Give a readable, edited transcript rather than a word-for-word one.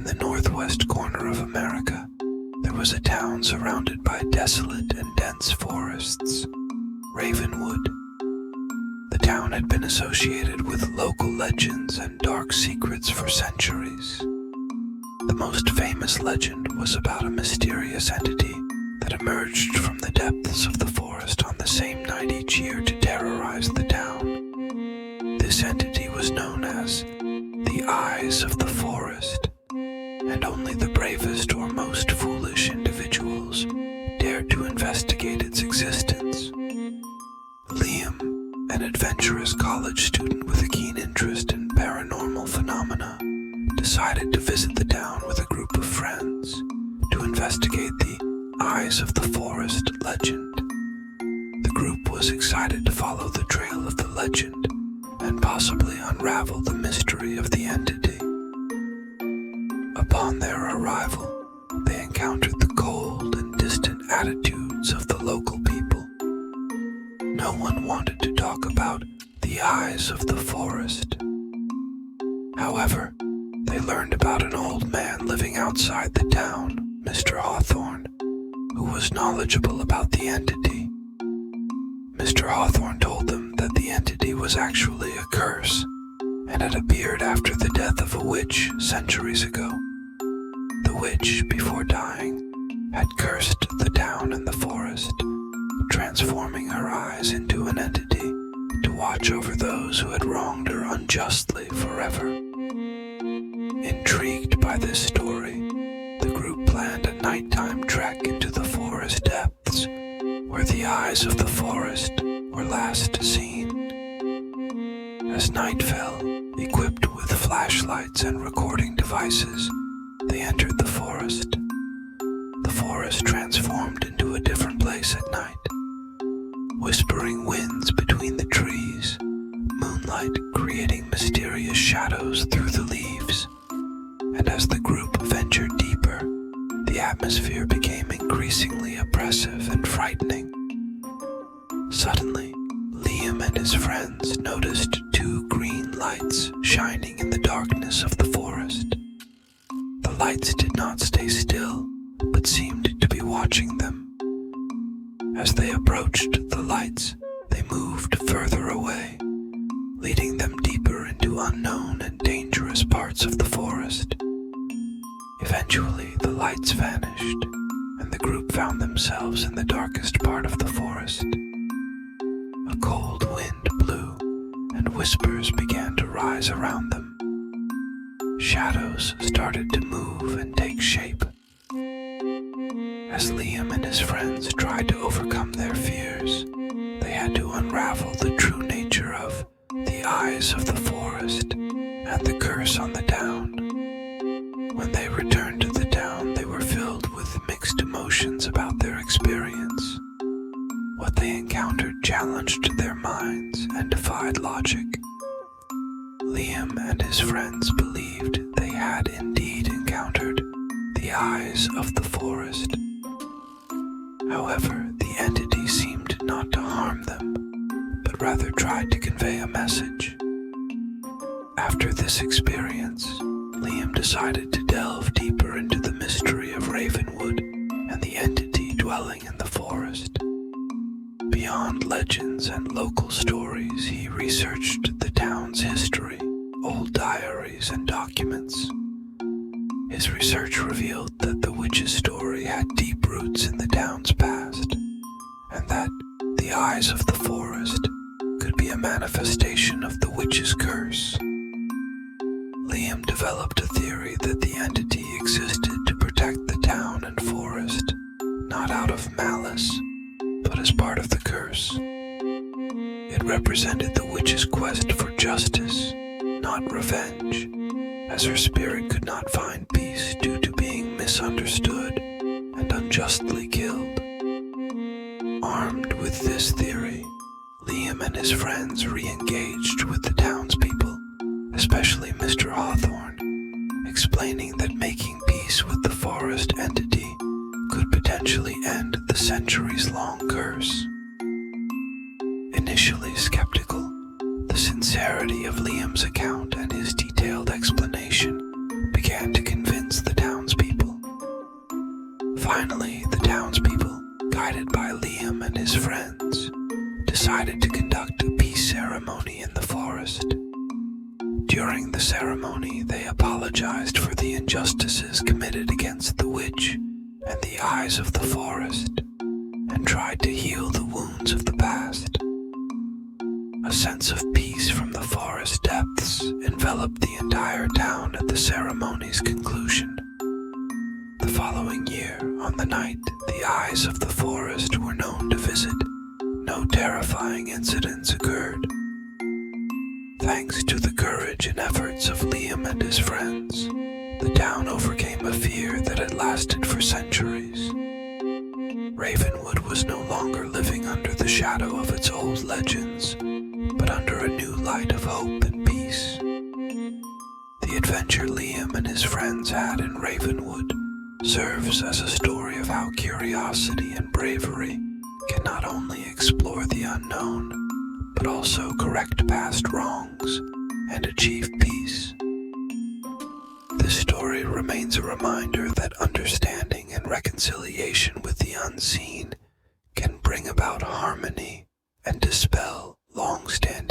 In the northwest corner of America, there was a town surrounded by desolate and dense forests, Ravenwood. The town had been associated with local legends and dark secrets for centuries. The most famous legend was about a mysterious entity that emerged from the depths of the forest on the same night each year to terrorize the town. This entity was known as the Eyes of the Forest, and only the bravest or most foolish individuals dared to investigate its existence. Liam, an adventurous college student with a keen interest in paranormal phenomena, decided to visit the town with a group of friends to investigate the Eyes of the Forest legend. The group was excited to follow the trail of the legend and possibly unravel the mystery of the entity. Upon their arrival, they encountered the cold and distant attitudes of the local people. No one wanted to talk about the Eyes of the Forest. However, they learned about an old man living outside the town, Mr. Hawthorne, who was knowledgeable about the entity. Mr. Hawthorne told them that the entity was actually a curse and had appeared after the death of a witch centuries ago. The witch, before dying, had cursed the town and the forest, transforming her eyes into an entity to watch over those who had wronged her unjustly forever. Intrigued by this story, the group planned a nighttime trek into the forest depths, where the Eyes of the Forest were last seen. As night fell, equipped with flashlights and recording devices, they entered the forest. The forest transformed into a different place at night. Whispering winds between the trees, moonlight creating mysterious shadows through the leaves. And as the group ventured deeper, the atmosphere became increasingly oppressive and frightening. Suddenly, Liam and his friends noticed two green lights shining in the darkness of the forest. The lights did not stay still, but seemed to be watching them. As they approached the lights, they moved further away, leading them deeper into unknown and dangerous parts of the forest. Eventually, the lights vanished, and the group found themselves in the darkest part of the forest. A cold wind blew, and whispers began to rise around them. Shadows started to move and take shape. As Liam and his friends tried to overcome their fears, they had to unravel the true nature of the Eyes of the Forest and the curse on the town. When they returned to the town, they were filled with mixed emotions about their experience. What they encountered challenged their minds and defied logic. Liam and his friends believed they had indeed encountered the Eyes of the Forest. However, the entity seemed not to harm them, but rather tried to convey a message. After this experience, Liam decided to delve deeper into the mystery of Ravenwood and the entity dwelling in the forest. Beyond legends and local stories, he researched the town's history, old diaries, and documents. His research revealed that the witch's story had deep roots in the town's past, and that the Eyes of the Forest could be a manifestation of the witch's curse. Liam developed a theory that the entity existed to protect the town and forest, not out of malice, but as part of the curse. It represented the witch's quest for justice, not revenge, as her spirit could not find peace due to being misunderstood and unjustly killed. Armed with this theory, Liam and his friends re-engaged with the townspeople, especially Mr. Hawthorne, explaining that making peace with the forest entity could potentially end the centuries-long curse. Initially skeptical, the sincerity of Liam's account and his detailed explanation began to convince Finally, the townspeople, guided by Liam and his friends, decided to conduct a peace ceremony in the forest. During the ceremony, they apologized for the injustices committed against the witch and the eyes of the forest, and tried to heal the wounds of the past. A sense of peace from the forest depths enveloped the entire town at the ceremony's conclusion. The following year, on the night the eyes of the forest were known to visit, no terrifying incidents occurred. Thanks to the courage and efforts of Liam and his friends, the town overcame a fear that had lasted for centuries. Ravenwood was no longer living under the shadow of its old legends, but under a new light of hope and peace. The adventure Liam and his friends had in Ravenwood serves as a story of how curiosity and bravery can not only explore the unknown, but also correct past wrongs and achieve peace. This story remains a reminder that understanding and reconciliation with the unseen can bring about harmony and dispel long-standing